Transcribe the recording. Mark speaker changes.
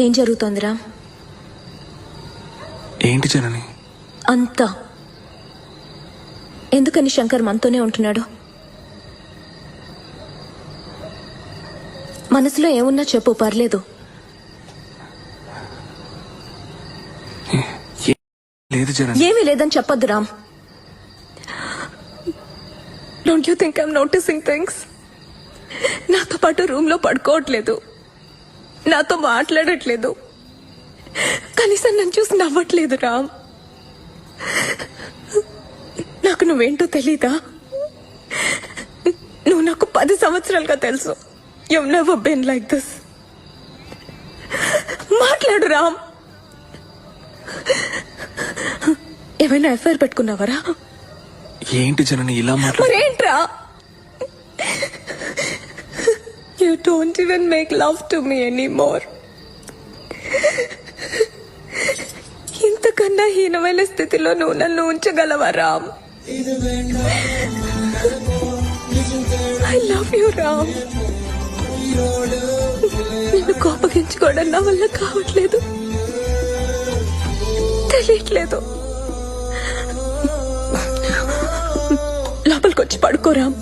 Speaker 1: ఏం జరుగుతోందిరా?
Speaker 2: ఏంటి జనని?
Speaker 1: అంతా ఎందుకని శంకర్ మనతోనే ఉంటున్నాడు? మనసులో ఏమున్నా చెప్పు, పర్లేదు.
Speaker 2: లేదు జనని.
Speaker 1: ఏమీ లేదని చెప్పొద్దు Ram. Don't you think I'm noticing things? నాతో పాటు రూమ్ లో పడుకోవట్లేదు, నాతో మాట్లాడట్లేదు, కనీసం నన్ను చూసి నవ్వట్లేదు రామ్. నాకు నువ్వేంటో తెలీదా? నువ్వు నాకు 10 సంవత్సరాలుగా తెలుసు. You've never been like this. మాట్లాడు రామ్. ఏమైనా ఎఫ్ఐఆర్ పెట్టుకున్నావరా?
Speaker 2: ఏంటి జనని ఇలా
Speaker 1: మరేంట్రా? You don't even make love to me anymore. ఇంతకన్నా హీనమైన స్థితిలో నువ్వు నన్ను ఉంచగలవా Ram? I love you Ram. నిన్ను కోపగించుకోవడం నా వల్ల కావట్లేదు, తెలియట్లేదు. లోపలికొచ్చి పడుకోరామ్.